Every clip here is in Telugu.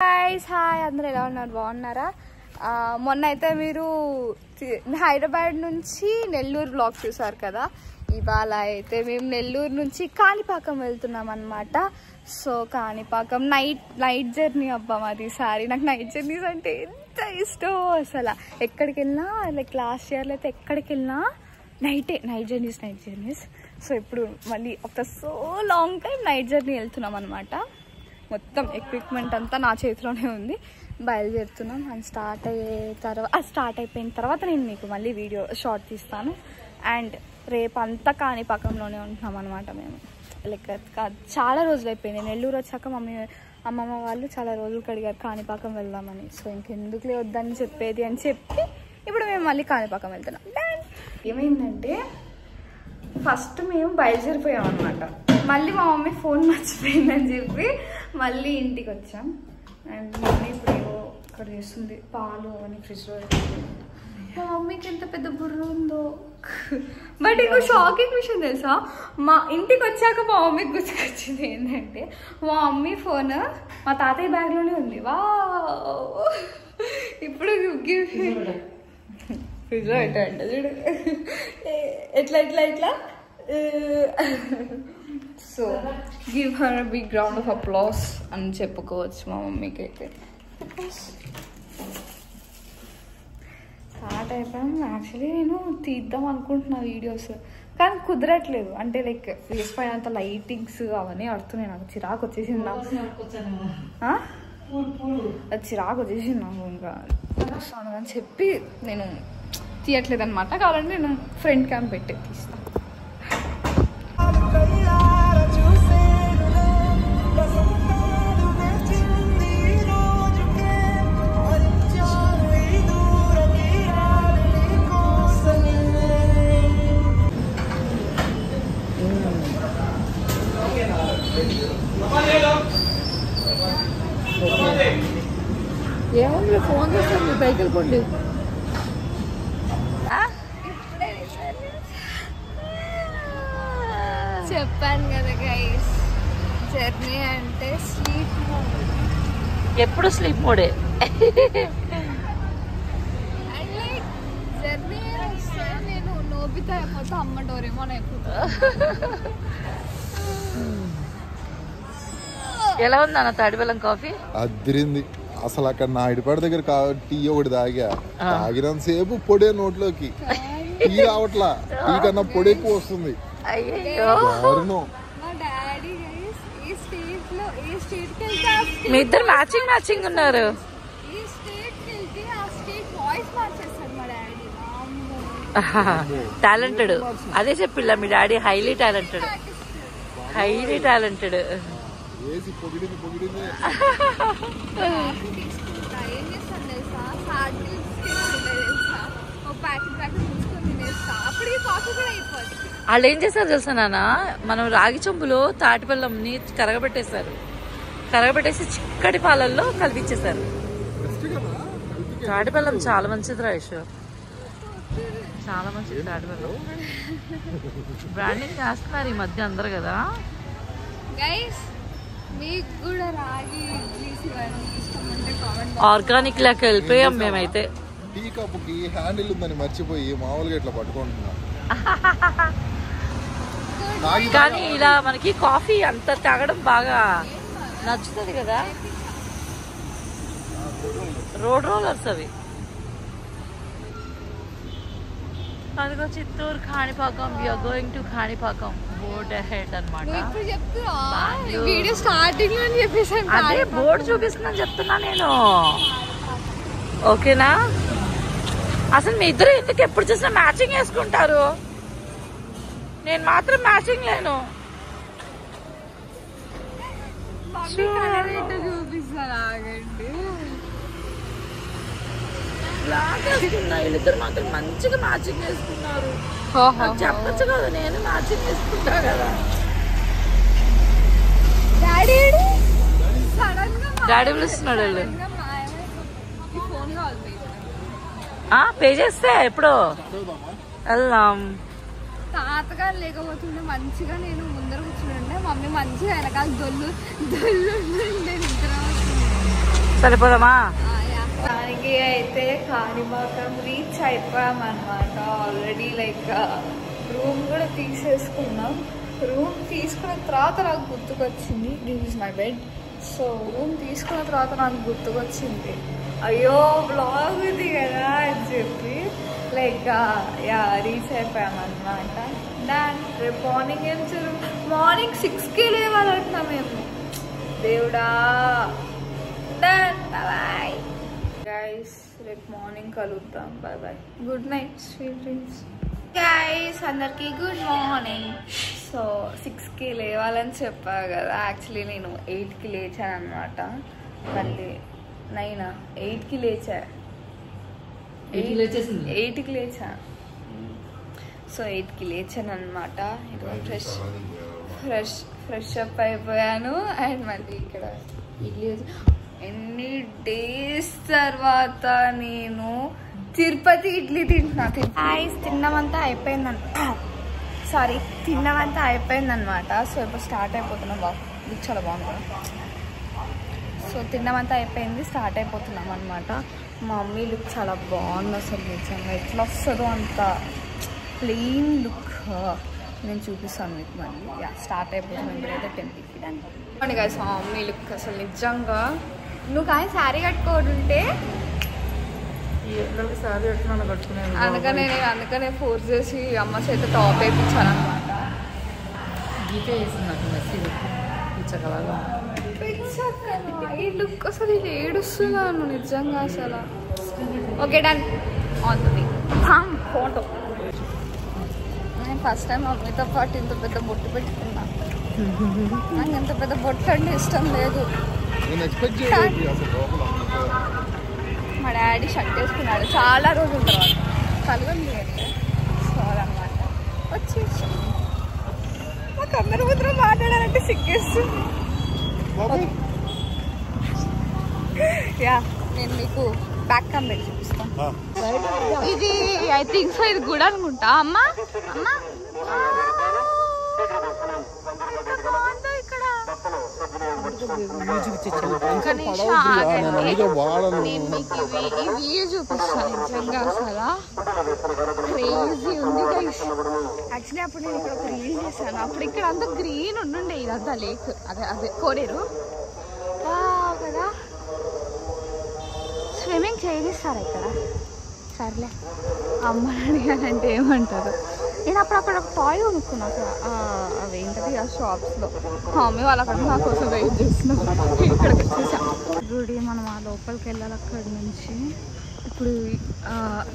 హాయ్ అందరూ ఎలా ఉన్నారు? బాగున్నారా? మొన్న అయితే మీరు హైదరాబాద్ నుంచి నెల్లూరు బ్లాగ్ చూసారు కదా. ఇవాళ అయితే మేము నెల్లూరు నుంచి కాణిపాకం వెళ్తున్నాం అన్నమాట. So Kanipakam night journey. అబ్బా మాది సారీ, నాకు నైట్ జర్నీస్ అంటే ఎంత ఇష్టం అసలు. ఎక్కడికి వెళ్ళినా లైక్ లాస్ట్ ఇయర్లో అయితే ఎక్కడికి వెళ్ళినా నైట్ జర్నీస్. సో ఇప్పుడు మళ్ళీ after so long time night journey వెళ్తున్నాం అనమాట. మొత్తం ఎక్విప్మెంట్ అంతా నా చేతిలోనే ఉంది. బయలుదేరుతున్నాం. అండ్ స్టార్ట్ అయిపోయిన తర్వాత నేను మీకు మళ్ళీ వీడియో షార్ట్ తీస్తాను. అండ్ రేపంతా కాణిపాకంలోనే ఉంటున్నాం అనమాట. మేము లైక్ చాలా రోజులు అయిపోయింది. నెల్లూరు వచ్చాక అమ్మమ్మ వాళ్ళు చాలా రోజులు అడిగారు కాణిపాకం వెళ్దామని. సో ఇంకెందుకులే వద్దని చెప్పేది అని చెప్పి ఇప్పుడు మేము మళ్ళీ కాణిపాకం వెళ్తున్నాం. ఏమైందంటే ఫస్ట్ మేము బయలుదేరిపోయాం అనమాట. మళ్ళీ మా మమ్మీ ఫోన్ మర్చిపోయిందని చెప్పి మళ్ళీ ఇంటికి వచ్చాం. అండ్ మమ్మీ ఇప్పుడు ఇక్కడ చేస్తుంది పాలు అని ఫ్రిడ్జ్లో. మా మమ్మీకి ఎంత పెద్ద బుర్ర ఉందో. బట్ ఇంకో షాకింగ్ విషయం తెలుసా, మా ఇంటికి వచ్చాక మా మమ్మీకి గుర్తుకొచ్చింది ఏంటంటే మా మమ్మీ ఫోన్ మా తాతయ్య బ్యాగ్లోనే ఉంది. వా ఇప్పుడు ఫ్రిడ్జ్లో పెట్టండి చూడు ఎట్లా so give her big round of applause అని చెప్పుకోవచ్చు మా మమ్మీకి అయితే. స్టార్ట్ అయిపోయాం. యాక్చువల్లీ నేను తీద్దాం అనుకుంటున్నా వీడియోస్, కానీ కుదరట్లేదు. అంటే లైక్ వేసిపోయినంత లైటింగ్స్ అవన్నీ ఆడుతున్నాయి. నాకు చిరాకు వచ్చేసింది. నాకు ఇంకా అని చెప్పి నేను తీయట్లేదు అనమాట. కావాలంటే నేను ఫ్రంట్ క్యామ్ పెట్టి తీస్తాను. ఏమన్నా ఫోన్ చేస్తాను, బైక్ వెళ్ళిపోండి. చెప్పాను కదా గైస్, జర్నీ అంటే స్లీప్ మోడ్. ఎప్పుడు స్లీప్ మోడే. జర్నీ వస్తే నేను నోబితా అయిపోతా, అమ్మ డోరేమోన్ అయిపోతా. ఎలా ఉంది అన్న తాడిబెల్లం కాఫీ? అదిరింది అసలు. అక్కడ నా ఇడిపాడు దగ్గర టీ ఒకటి తాగినంతసేపు పొడే నోట్లోకి. టీ రావట్లా, టీ కన్నా పొడి ఎక్కువ వస్తుంది. మీ ఇద్దరు మ్యాచింగ్ ఉన్నారు. టాలెంటెడ్. అదే చెప్పిల్లా మీ డాడీ హైలీ టాలెంటెడ్. వాళ్ళు ఏం చేస్తారు తెలుసా నాన్న, మనం రాగి చెంబులో తాటిబెల్లంని కరగబెట్టేసి చిక్కటి పాలల్లో కలిపించేశారు. తాటిబెల్లం చాలా మంచిది రాయేష్, చాలా మంచిది తాటిబెల్లం. బ్రాండింగ్ చేస్తున్నారు ఈ మధ్య అందరు కదా. ఆర్గానిక్ లాగా వెళ్ళిపోయాం మేమైతే. టీ కప్పుకి హ్యాండిల్ ఉందని మర్చిపోయి మామూలుగా ఇట్లా పట్టుకుంటున్నాం. కానీ ఇలా మనకి కాఫీ అంత తాగడం బాగా నచ్చుతుంది కదా. రోడ్ రోలర్స్ అవి. అదిగో Chittoor Kanipakam. You're going to Kanipakam. Board ahead అన్నమాట. అదే బోర్డు చూపిస్తుందని చెప్తున్నా నేను. ఓకేనా? అసలు మీ ఇద్దరు ఎందుకు ఎప్పుడు చూసినా మ్యాచింగ్ వేసుకుంటారు? నేను మాత్రం మ్యాచింగ్ లేను. వీళ్ళిద్దరు మాత్రం మంచిగా మ్యాచింగ్ వేసుకున్నారు. చెప్పచ్చు కదా, నేను మ్యాచింగ్ వేసుకుంటా కదా. డాడీ పిలుస్తున్నాడు. వాళ్ళు పే చేస్తే ఎప్పుడో వెళ్దాం. తాతగారు లేకపోతుండే మంచిగా నేను ముందర కూర్చుండే, మమ్మీ మంచిగా వెనకాల దొల్లు సరిపోదామా? దానికి అయితే కాణిపాకం రీచ్ అయిపోయామన్నమాట ఆల్రెడీ. లైక్ రూమ్ కూడా తీసేసుకున్నాం. రూమ్ తీసుకున్న తర్వాత నాకు గుర్తుకొచ్చింది, this is my bed. So room తీసుకున్న తర్వాత నాకు గుర్తుకొచ్చింది, అయ్యో బ్లాగ్ ఇది కదా అని చెప్పి లైక్ యా రీచ్ అయిపోయామన్నమాట. దాని రేపు మార్నింగ్ ఏం మార్నింగ్ 6కి లేవాలంటున్నాం మేము. దేవుడా. బాయ్ గైస్, రేపు మార్నింగ్ కలుద్దాం. Bye bye, good night, sweet dreams. Guys అందరికి గుడ్ మార్నింగ్. సో 6కి లేవాలని చెప్పా కదా, యాక్చువల్లీ నేను 8కి లేచాను అనమాట. మళ్ళీ 8కి లేచా, 8కి లేచా. సో 8కి లేచాను అనమాట. ఫ్రెష్ అప్ అయిపోయాను. అండ్ మళ్ళీ ఇక్కడ ఇడ్లీ, ఎన్ని డేస్ తర్వాత నేను తిరుపతి ఇడ్లీ తిన్నామంతా అయిపోయిందనమాట. సో ఇప్పుడు స్టార్ట్ అయిపోతున్నాం. ఇది చాలా బాగుంది. సో తిన్నమంతా అయిపోయింది, స్టార్ట్ అయిపోతున్నాం అనమాట. మా మమ్మీ లుక్ చాలా బాగుంది అసలు. నిజంగా ఎట్లా వస్తుందో అంత ప్లెయిన్ లుక్ నేను చూపిస్తాను మీకు మళ్ళీ. స్టార్ట్ అయిపోతున్నాం ఇప్పుడైతే టెంపుల్కి. దాన్ని కదా మా మమ్మీ లుక్ అసలు నిజంగా. నువ్వు కానీ శారీ కట్టుకోడుంటే అందుకనే ఫోర్స్ చేసి అమ్మ చేత టాప్ వేయించాను అనమాట. ఈ లుక్ అసలు ఇది ఏడుస్తున్నాను నిజంగా అసలు. Okay done on the photo. నేను ఫస్ట్ టైం మమ్మీతో పాటు ఇంత పెద్ద బొట్టు పెట్టుకున్నా. నాకు ఎంత పెద్ద బొట్టు అంటే ఇష్టం లేదు. మా డాడీ షర్ట్ వేసుకున్నాడు చాలా రోజుల తర్వాత, కలుగుంది సార్ అనమాట. వచ్చేసి మాకు అందరి ముందు మాట్లాడాలంటే సిగ్గేస్తుంది. యా నేను మీకు బ్యాక్ క్యామ్ పెట్టి చూపిస్తాను. ఇది ఐ థింక్ సో ఇది గుడి అనుకుంటా. అమ్మా అమ్మా ఇక్కడ ఈ వ్యూ చూపిస్తాను. నిజంగా అసలు క్రేజీ ఉంది గైస్. యాక్చువల్లీ అప్పుడు నేను ఇక్కడ ఒక రీల్ చేశాను. అప్పుడు ఇక్కడ అంతా గ్రీన్ ఉండుండే, ఇదంతా లేక్, అదే కోరేరు కదా. స్విమ్మింగ్ చేయనిస్తారు ఇక్కడ. సర్లే అమ్మని అడిగానంటే ఏమంటారు. నేను అప్పుడు అక్కడ ఒక టాయ్ కొనుక్కున్నా అవేంటది ఆ షాప్స్లో. మమ్మీ వాళ్ళు అక్కడ నా కోసం వెయిట్ చేస్తున్నాం. ఇక్కడికి వచ్చేసాం గుడి. మనం ఆ లోపలికి వెళ్ళాలి అక్కడి నుంచి. ఇప్పుడు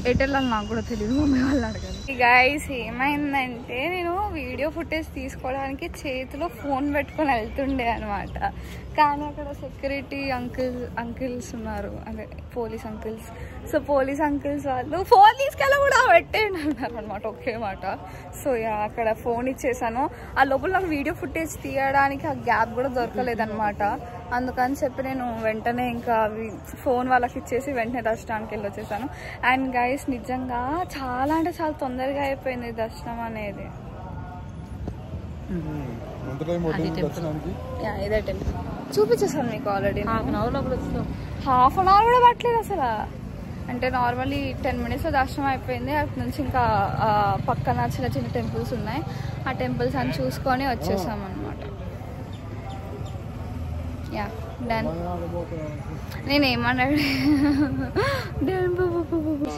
ఎటు వెళ్ళాలి నాకు కూడా తెలియదు, మమ్మీ వాళ్ళు అడగాలి. గైస్ ఏమైందంటే నేను వీడియో ఫుటేజ్ తీసుకోవడానికి చేతిలో ఫోన్ పెట్టుకొని వెళ్తుండే అనమాట. కానీ అక్కడ సెక్యూరిటీ అంకిల్స్ ఉన్నారు, అదే police uncles. So police uncles వాళ్ళు ఫోన్ తీసుకెళ్ళి కూడా పెట్టేయండి అన్నారు అనమాట, ఒకే మాట. సో అక్కడ ఫోన్ ఇచ్చేసాను. ఆ లోపల నాకు వీడియో ఫుటేజ్ తీయడానికి ఆ గ్యాప్ కూడా దొరకలేదన్నమాట. అందుకని చెప్పి నేను వెంటనే ఇంకా ఫోన్ వాళ్ళకి ఇచ్చేసి వెంటనే దర్శనానికి వెళ్ళి వచ్చేసాను. అండ్ గైస్ నిజంగా చాలా అంటే చాలా తొందరగా అయిపోయింది దర్శనం అనేది. ఇదే టెంపుల్ చూపించేసాను మీకు ఆల్రెడీ. హాఫ్ అన్ అవర్ కూడా పట్టలేదు అసలు. అంటే నార్మల్లీ 10 minutes దర్శనం అయిపోయింది. అటు నుంచి ఇంకా పక్కన చిన్న చిన్న టెంపుల్స్ ఉన్నాయి, ఆ టెంపుల్స్ అని చూసుకొని వచ్చేసాం అనమాట. Yeah done. నేనేమన్నాడు,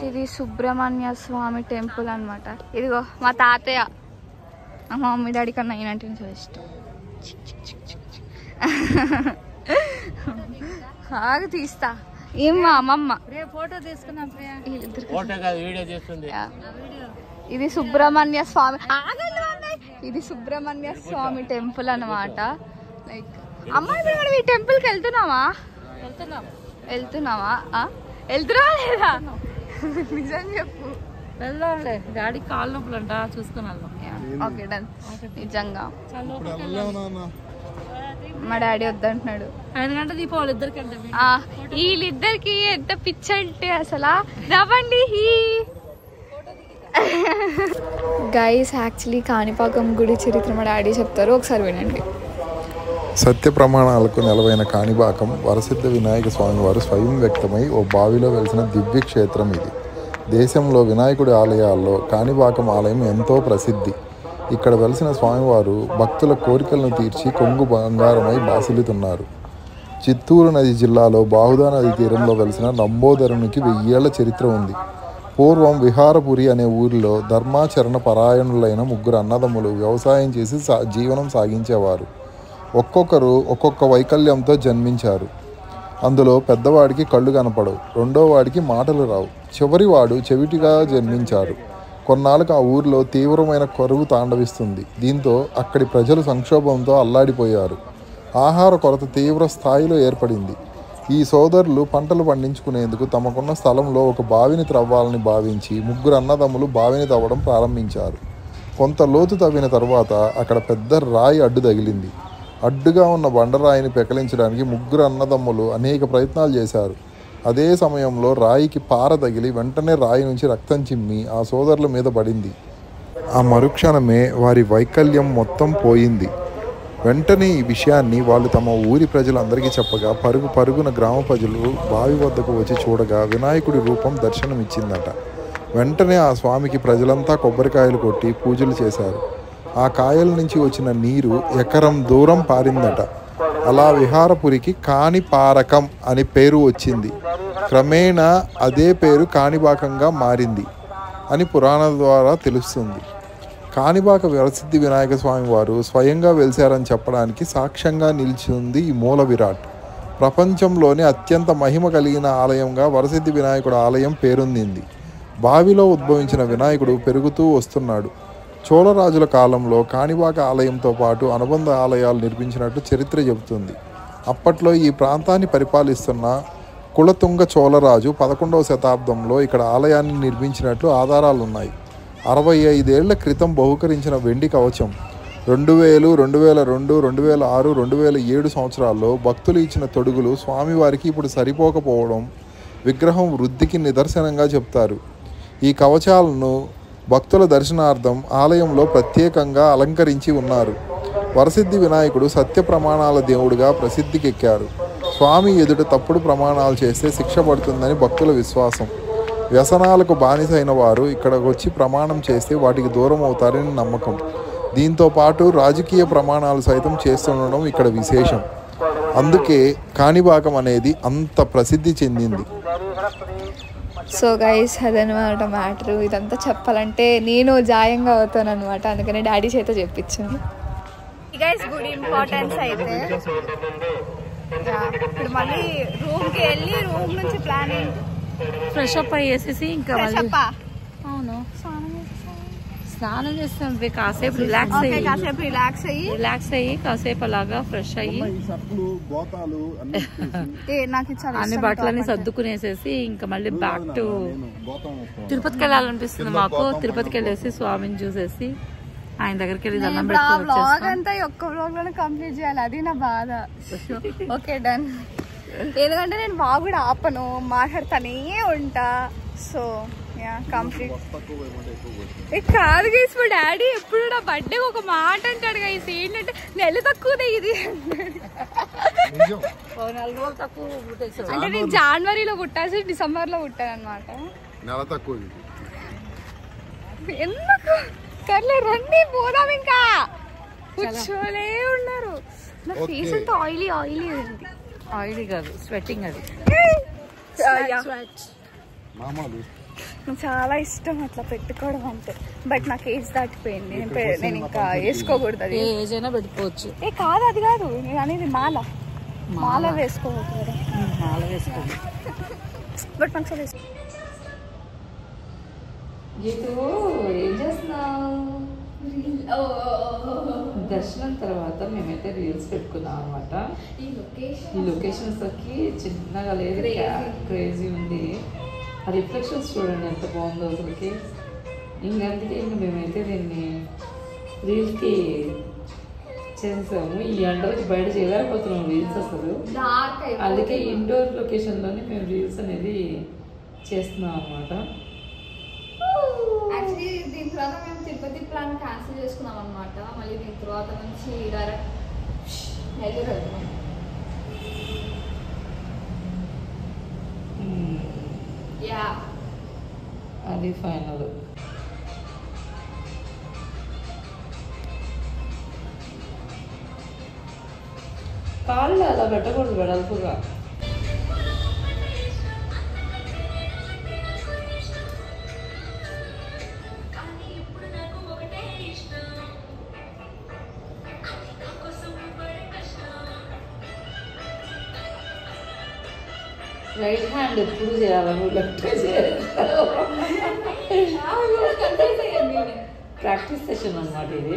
ఇది సుబ్రహ్మణ్య స్వామి టెంపుల్ అనమాట. ఇదిగో మా తాతయ్య, మా మమ్మీ డాడీ కన్నా నేనంటే చాలా ఇష్టం. ఆగు తీస్తా. ఏం మా అమ్మమ్మ ఫోటో తీసుకున్నాం. ఇది సుబ్రహ్మణ్య స్వామి, ఇది సుబ్రహ్మణ్య స్వామి టెంపుల్ అనమాట. లైక్ అమ్మ ఇప్పుడు మనం ఈ టెంపుల్కి వెళ్తున్నావా లేదా? నిజం చెప్పు. వెళ్దాంలే, డాడీ కాళ్ళు నొప్పులు అంట, చూసుకుని వెళ్దాం. Okay done. నిజంగా మా డాడీ వద్దంటున్నాడు. 5 గంటల దీపావళి ఇద్దరికంటే వీళ్ళిద్దరికి ఎంత పిచ్చి అంటే అసలు. రవ్వండి గైస్. యాక్చువల్లీ కాణిపాకం గుడి చరిత్ర మా డాడీ చెప్తారు, ఒకసారి వినండి. సత్య ప్రమాణాలకు నెలవైన కాణిపాకం వరసిద్ధ వినాయక స్వామివారు స్వయం వ్యక్తమై ఓ బావిలో వెలిసిన దివ్య క్షేత్రం ఇది. దేశంలో వినాయకుడి ఆలయాల్లో కాణిపాకం ఆలయం ఎంతో ప్రసిద్ధి. ఇక్కడ వెలిసిన స్వామివారు భక్తుల కోరికలను తీర్చి కొంగు బంగారమై బాసిల్లుతున్నారు. చిత్తూరు నది జిల్లాలో బాహుదా నది తీరంలో వెలిసిన లంబోదరునికి 1000 ఏళ్ల చరిత్ర ఉంది. పూర్వం విహారపురి అనే ఊరిలో ధర్మాచరణ పరాయణులైన 3 అన్నదమ్ములు వ్యవసాయం చేసి జీవనం సాగించేవారు. ఒక్కొక్కరు ఒక్కొక్క వైకల్యంతో జన్మించారు. అందులో పెద్దవాడికి కళ్ళు కనపడవు, రెండోవాడికి మాటలు రావు, చివరివాడు చెవిటిగా జన్మించారు. కొన్నాళ్ళకు ఆ ఊరిలో తీవ్రమైన కరువు తాండవిస్తుంది. దీంతో అక్కడి ప్రజలు సంక్షోభంతో అల్లాడిపోయారు. ఆహార కొరత తీవ్ర స్థాయిలో ఏర్పడింది. ఈ సోదరులు పంటలు పండించుకునేందుకు తమకున్న స్థలంలో ఒక బావిని త్రవ్వాలని భావించి 3 అన్నదమ్ములు బావిని తవ్వడం ప్రారంభించారు. కొంత లోతు తవ్విన తర్వాత అక్కడ పెద్ద రాయి అడ్డు తగిలింది. అడ్డుగా ఉన్న బండరాయిని పెకలించడానికి 3 అన్నదమ్ములు అనేక ప్రయత్నాలు చేశారు. అదే సమయంలో రాయికి పార తగిలి వెంటనే రాయి నుంచి రక్తం చిమ్మి ఆ సోదరుల మీద పడింది. ఆ మరుక్షణమే వారి వైకల్యం మొత్తం పోయింది. వెంటనే ఈ విషయాన్ని వాళ్ళు తమ ఊరి ప్రజలందరికీ చెప్పగా పరుగున గ్రామ ప్రజలు బావి వద్దకు వచ్చి చూడగా వినాయకుడి రూపం దర్శనమిచ్చిందట. వెంటనే ఆ స్వామికి ప్రజలంతా కొబ్బరికాయలు కొట్టి పూజలు చేశారు. ఆ కాయల నుంచి వచ్చిన నీరు ఎకరం దూరం పారిందట. అలా విహారపురికి కాణిపారకం అని పేరు వచ్చింది. క్రమేణా అదే పేరు కాణిపాకంగా మారింది అని పురాణాల ద్వారా తెలుస్తుంది. కాణిపాక వరసిద్ధి వినాయక స్వామి వారు స్వయంగా వెలిశారని చెప్పడానికి సాక్ష్యంగా నిలిచింది ఈ మూల విరాట్. ప్రపంచంలోనే అత్యంత మహిమ కలిగిన ఆలయంగా వరసిద్ధి వినాయకుడు ఆలయం పేరొందింది. బావిలో ఉద్భవించిన వినాయకుడు పెరుగుతూ వస్తున్నాడు. చోళరాజుల కాలంలో కాణిపాక ఆలయంతో పాటు అనుబంధ ఆలయాలు నిర్మించినట్టు చరిత్ర చెబుతుంది. అప్పట్లో ఈ ప్రాంతాన్ని పరిపాలిస్తున్న కులతుంగ చోళరాజు 11వ శతాబ్దంలో ఇక్కడ ఆలయాన్ని నిర్మించినట్లు ఆధారాలున్నాయి. 65 ఏళ్ల క్రితం బహుకరించిన వెండి కవచం 2000, 2002, 2006, 2007 సంవత్సరాల్లో భక్తులు ఇచ్చిన తొడుగులు స్వామివారికి ఇప్పుడు సరిపోకపోవడం విగ్రహం వృద్ధికి నిదర్శనంగా చెప్తారు. ఈ కవచాలను భక్తుల దర్శనార్థం ఆలయంలో ప్రత్యేకంగా అలంకరించి ఉన్నారు. వరసిద్ధి వినాయకుడు సత్య ప్రమాణాల దేవుడిగా ప్రసిద్ధికెక్కారు. స్వామి ఎదుట తప్పుడు ప్రమాణాలు చేస్తే శిక్ష పడుతుందని భక్తుల విశ్వాసం. వ్యసనాలకు బానిసైన వారు ఇక్కడికి వచ్చి ప్రమాణం చేస్తే వాటికి దూరం అవుతారని నమ్మకం. దీంతో పాటు రాజకీయ ప్రమాణాలు సైతం చేస్తుండడం ఇక్కడ విశేషం. అందుకే కాణిపాకం అనేది అంత ప్రసిద్ధి చెందింది. సో గైస్ అదనమాట మ్యాటరు. ఇదంతా చెప్పాలంటే నేను జాయంగా అవుతాను అనమాట, అందుకని డాడీ చేత చెప్పించాను. గైస్ గుడి ఇంపార్టెన్స్ అయితే ఇప్పుడు మళ్ళీ రూమ్కి వెళ్ళి రూమ్ నుంచి ప్లాన్ ఏంటి, ఫ్రెష్ అప్ అయ్యేసేసి ఇంకా అవును స్నానం చేస్తాం, కాసేపు రిలాక్స్ అయ్యి కాసేపు అలాగా ఫ్రెష్ అయ్యి అన్ని బట్టలన్నీ సర్దుకునేసేసి ఇంకా మళ్ళీ బ్యాక్ టు తిరుపతికి వెళ్ళాలనిపిస్తుంది మాకు. తిరుపతికి వెళ్ళేసి స్వామిని చూసేసి ఆయన దగ్గరికి వెళ్ళి దండం అంతా ఒక్క వ్లాగ్ లోనే కంప్లీట్ చేయాలి, అది నా బాధ. Okay done. ఎందుకంటే నేను బాగా కూడా ఆపను, మాట్లాడుతానే ఉంటా. సో కంప్లీట్ కాదు గైస్, మా డాడీ ఎప్పుడు నా బర్త్డే ఒక మాట అంటాడు గైస్, ఏంటంటే నెల తక్కువదే ఇది అంటే నేను జనవరిలో పుట్టాల్సి డిసెంబర్లో పుట్టాను అనమాట. ఎందుకు సర్లే రండి పోదాం, ఇంకా కూర్చోలే ఉన్నారు. నా ఫేస్ అంతా ఆయిలీ ఆయిలీ ఉంది. ఆయిలీ కాదు స్వెట్టింగ్, అది చాలా ఇష్టం అట్లా పెట్టుకోవడం అంటే. బట్ నాకు ఏజ్ దాటిపోయింది, నేను ఇంకా వేసుకోకూడదు. అది ఏజ్ అయినా పెట్టుకోవచ్చు. కాదు అది కాదు నేను అనేది, మాల వేసుకోకూడదు. మాల వేసుకోవాలి బట్ మంచిగా వేసుకో. ఏం చేస్తున్నావు? దర్శనం తర్వాత మేమైతే రీల్స్ పెట్టుకున్నాం అనమాట. ఈ లొకేషన్స్ కి చిన్నగా లేదు, క్రేజీ ఉంది. ఆ రిఫ్లెక్షన్స్ చూడండి ఎంత బాగుందో అసలుకి. ఇంకందుకే ఇంకా మేమైతే దీన్ని రీల్స్కి చేసాము. ఈ ఎండలకి బయట చేయలేకపోతున్నాం రీల్స్ అసలు. అందుకే ఇండోర్ లొకేషన్లోనే మేము రీల్స్ అనేది చేస్తున్నాం అనమాట. యాక్చువల్లీ దీని తర్వాత మేము తిరుపతి ప్లాన్ క్యాన్సిల్ చేసుకున్నాం అనమాట. మళ్ళీ దీని తర్వాత నుంచి డైరెక్ట్ అది ఫైనల్. కాళ్ళు అలా పెట్టకూడదు వెడల్పుగా. రైట్ హ్యాండ్ ఎప్పుడు చేయాలి, నువ్వు లెఫ్ట్ చేయాలి. ప్రాక్టీస్ సెషన్ అన్నమాట ఇది.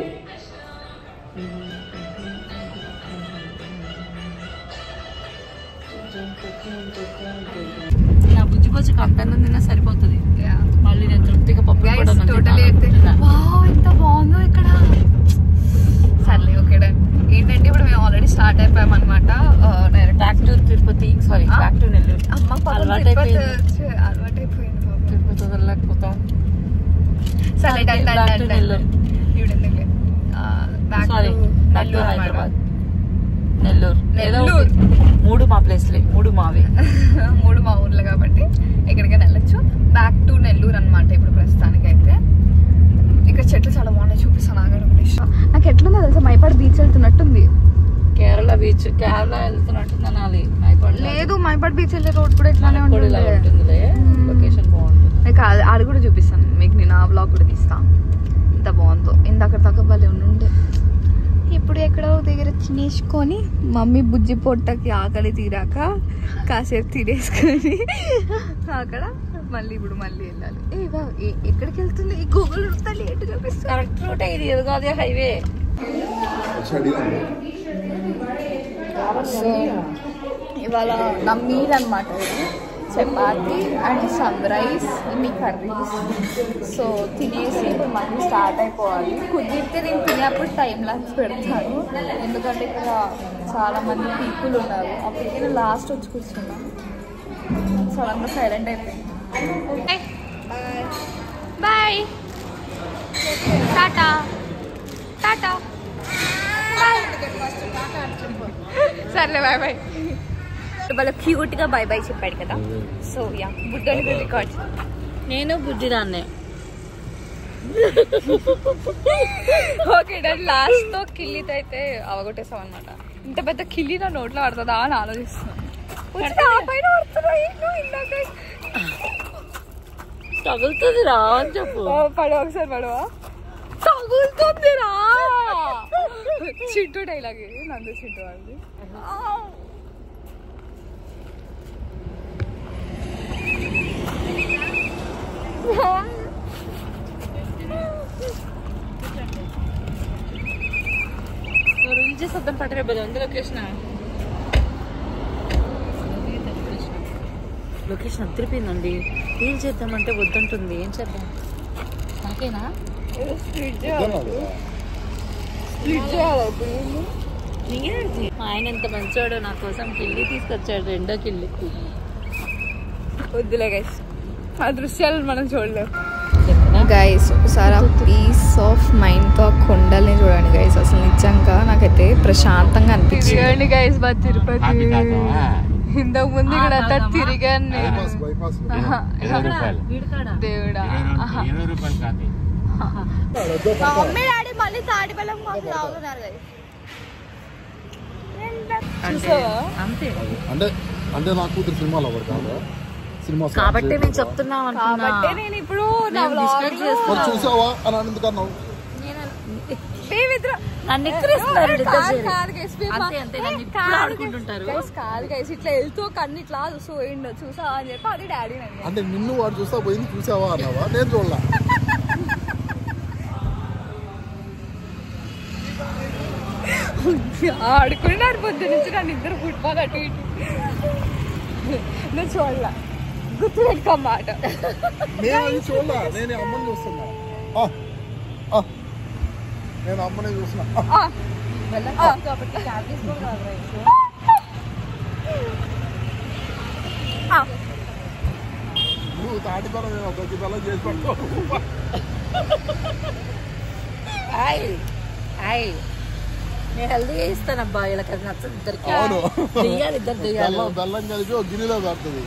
నా బుజ్జి కొంచెం కంపెనీ తిన్నా సరిపోతుంది. మళ్ళీ నేను తృప్తిగా పప్పు ఎంత బాగుందో ఇక్కడ. సర్లే ఓకే ఏంటంటే ఇప్పుడు మేము ఆల్రెడీ స్టార్ట్ అయిపోయాం అనమాట. Back to Tirupati, sorry back to Nellore. అలవాటు అయిపోయింది. తిరుపతి వదలలేకపోతాం. సరే హైదరాబాద్, నెల్లూరు. 3 మా ప్లేస్లే, 3 మావే. 3 మా ఊర్లు కాబట్టి ఎక్కడికైనా వెళ్ళొచ్చు. బ్యాక్ టు నెల్లూరు అనమాట ఇప్పుడు ప్రస్తుతానికి అయితే. ఇక్కడ చెట్లు చాలా బాగున్నాయి, చూపిస్తాను ఆగడం. నాకు ఎట్లుందో తెలుసా, మైపాడు బీచ్ వెళ్తున్నట్టుంది. కేరళ బీచ్, కేరళ వెళ్తున్నట్టుంది అనాలి. లేదు, మైపాడు బీచ్ వెళ్ళే రోడ్ కూడా ఇట్లానే ఉంటుంది. లొకేషన్ బాగుంటుంది. అది కూడా చూపిస్తాను మీకు, నేను ఆ బ్లాగ్ కూడా తీస్తాను. ఎంత బాగుందో. ఇందాక దాకా భలే ఉండే. ఇప్పుడు ఎక్కడో దగ్గర తినేసుకొని మమ్మీ బుజ్జి పొట్టకి ఆకలి తీరాక కాసేపు తినేసుకొని అక్కడ ఇప్పుడు మళ్ళీ వెళ్ళాలి. ఎక్కడికి వెళ్తుంది ఈ గూగుల్ లేట్ చూపిస్తుంది. కరెక్ట్ రూట్ ఇది, ఎదుగు అదే హైవే. సో ఇవాళ నా మీల్ అనమాట ఇది. చపాతి అండ్ సమ్ రైస్, ఇన్ని కర్రీస్. సో తినేసి ఇప్పుడు మళ్ళీ స్టార్ట్ అయిపోవాలి. కుదిరితే నేను తినేప్పుడు టైం లాప్స్ పెడతాను, ఎందుకంటే ఇక్కడ చాలామంది పీపుల్ ఉన్నారు. అప్పటికే నేను లాస్ట్ వచ్చి కూర్చున్నాను. సడన్గా సైలెంట్ అయిపోయింది. Bye, tata tata bye. సర్లే బాయ్ బాయ్. వాళ్ళ క్యూట్ గా బై బై చెప్పాడు కదా. సో యా, బుడ్డోని రికార్డ్. నేను బుడ్డిదాన్నే. Okay done. లాస్ట్ తో కిల్లితో అయితే అవగొట్టేసాం అనమాట. ఇంత పెద్ద కిల్లి నా నోట్లో పడుతుందా అని ఆలోచిస్తున్నాను. తగులుతుంది రా అని చెప్పు. పడవ ఒకసారి పడవా, తగులుతుంది రా. చింటూ డైలాగ్, నందు చింటూ వాళ్ళది. శబ్దం పట్టరే బలం ఉంది. లొకేషన్ అదిరిపోయిందండి. రీల్ చేద్దామంటే వద్దంటుంది. ఏం చేద్దాం? నాకేనా ఆయన ఎంత మంచోడు, నా కోసం కిల్లి తీసుకొచ్చాడు. 2వ కిల్లి. వద్దులే గైస్, ఆ దృశ్యాలు మనం చూడలేము. గైస్ ఒకసారి ఆ పీస్ ఆఫ్ మైండ్ తో ఆ కొండల్ని చూడండి గైస్. అసలు నిజంగా నాకైతే ప్రశాంతంగా అనిపించింది గైస్. బా తిరుపతి ఇంతకు ముందు ఇక్కడ అంతా తిరిగాను నేను. దేవుడా, మమ్మీ డాడీ మళ్ళీ తాడిపల్లం మాకు తాగుతున్నారు గైస్. అంటే నా కూతురు సినిమాలో పడతాను కాబట్టి నేను చెప్తున్నా. కాబట్టి నేను ఇప్పుడు చూసావా అని అందుకన్నావు. కాదు గైస్, ఇట్లా వెళ్తూ కన్ను ఇట్లా చూసిండు, చూసావా అని చెప్పి అది డాడీ. అంటే నిన్ను వాడు చూస్తా పోయింది, చూసావా అన్నావా? నేను చూడలా. ఆడుకున్నారు పొద్దు నుంచి నన్ను ఇద్దరు ఫుట్బాల్ అటు ఇటు. నువ్వు చూడలా, గుర్తు పెట్టుకోమాట. నేను చూడలా, నేను అమ్మని చూస్తున్నా. నేను అమ్మనే చూస్తున్నా. నువ్వు తాటిపరం నేను ప్రతి బలం చేసి పట్టుకో. నేను హెల్దీగా ఇస్తానబ్బా వీళ్ళకి అది నచ్చదు ఇద్దరికి దిగాలి ఇద్దరు దిగాలి బెల్లం కలిపి ఒక గిన్నెలో పెడుతుంది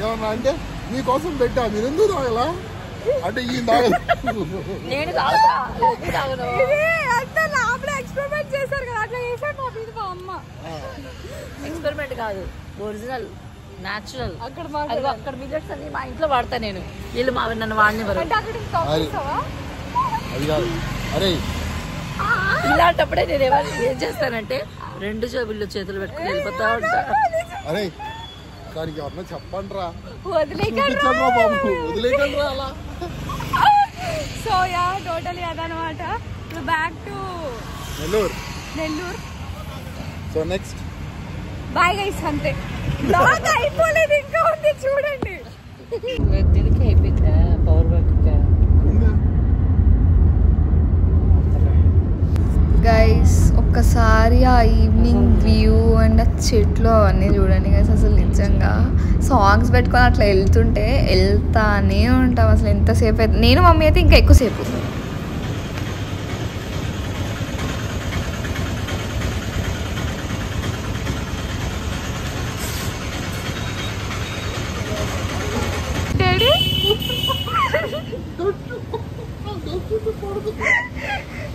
ఏమన్నా అంటే మీకోసం పెట్టా మీరు ఎందుకు తాగలా అంటే ఈ నేను తాగుతా ఎక్స్పెరిమెంట్ చేశారు కదా అట్లా చేశారు మా అమ్మ. ఎక్స్పెరిమెంట్ కాదు ఒరిజినల్ న్యాచురల్. అక్కడ మిల్లెట్స్ అన్ని మా ఇంట్లో వాడతా నేను. వీళ్ళు మా నన్ను వాడినివ్వరు. ఇలాంటప్పుడే నేను ఏం చేస్తానంటే 2 జేబుల్లో చేతులు పెట్టుకుని వెళ్ళిపోతా ఉంటా. చెప్పండి రా అలా. సో యా టోటలీ అదనమాట. Back to Nellore. So next bye guys. అంతే, బ్లాగ్ అయిపోలేదు, ఇంకా ఉంది చూడండి. దీనికి అయిపోయిందా పవర్ బ్యాంక్? గైస్ ఒక్కసారి ఆ ఈవినింగ్ వ్యూ అండ్ ఆ చెట్లు అవన్నీ చూడండి గైస్. అసలు నిజంగా సాంగ్స్ పెట్టుకొని అట్లా వెళ్తానే ఉంటాం. అసలు ఎంతసేపు అయితే, నేను మమ్మీ అయితే ఇంకా ఎక్కువసేపు.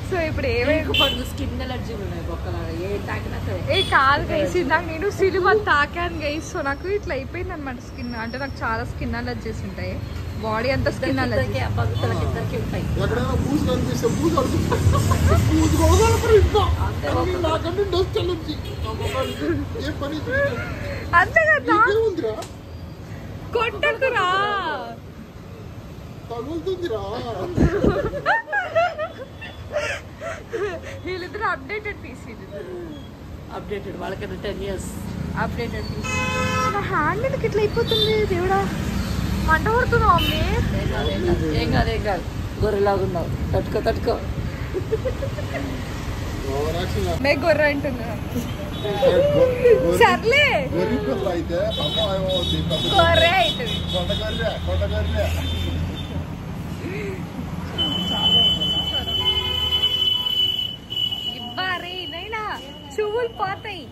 సో ఇప్పుడు ఏమైనా స్కిన్ ఎలర్జీ ఉన్నాయి కాదు గైస్. ఇందాక నేను సినిమా తాకాను గైస్. సో నాకు ఇట్లా అయిపోయింది అనమాట స్కిన్. అంటే నాకు చాలా స్కిన్ అలర్జీస్ ఉంటాయి, బాడీ అంతా స్కిన్ అలర్జీ. అంతే కదా, కొట్టకురా వీళ్ళిద్దరు అప్డేటెడ్ పీసీ. అప్డేటెడ్ వాళ్ళకన్నా 10 years అప్డేటెడ్ పీసీ. నా హ్యాండ్ ఎందుకు ఇట్లా అయిపోతుంది దేవుడా? మంట పడుతుందా మమ్మీ? ఏం కాదు గొర్రెలాగా ఉన్నావు. తట్టుకో మే గొర్రె అంటున్నా. సర్లే గొర్రె అవుతుంది. ఇవ్వరే నైనా చెవులు పోతాయి.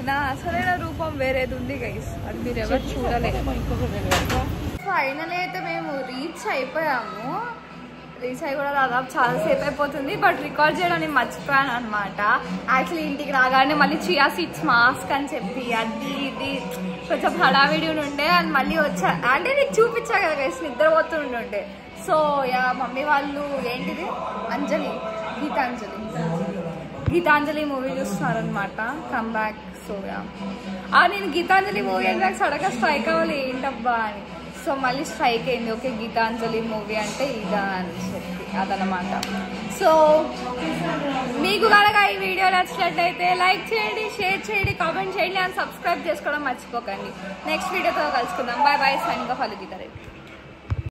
నా అసలైన రూపం వేరేది ఉంది గైస్, అది మీరు ఎవరు చూడలేదు. ఫైనల్ అయితే మేము రీచ్ అయిపోయాము. రీచ్ అయ్యి కూడా దాదాపు చాలాసేపు అయిపోతుంది. బట్ రికార్డ్ చేయడానికి మర్చిపోయాను అనమాట. యాక్చువల్లీ ఇంటికి రాగానే మళ్ళీ చియా సీడ్స్ మాస్క్ అని చెప్పి అది ఇది కొంచెం హడావిడి ఉండే అని మళ్ళీ వచ్చా. అంటే నీకు చూపించా కదా గైస్, నిద్రపోతుండే. సో యా మమ్మీ వాళ్ళు ఏంటిది గీతాంజలి మూవీ చూస్తున్నారనమాట, కమ్ బ్యాక్. సో యా నేను గీతాంజలి మూవీ అంటే నాకు సడన్గా స్ట్రైక్ అవ్వాలి ఏంటబ్బా అని. సో మళ్ళీ స్ట్రైక్ అయింది, ఓకే గీతాంజలి మూవీ అంటే ఇదా అని చెప్పి అదనమాట. సో మీకు కనుక ఈ వీడియో నచ్చినట్లయితే లైక్ చేయండి, షేర్ చేయండి, కామెంట్ చేయండి అండ్ సబ్స్క్రైబ్ చేసుకోవడం మర్చిపోకండి. నెక్స్ట్ వీడియోతో కలుసుకుందాం. Bye bye. Signing off అలిగితారెడ్డి.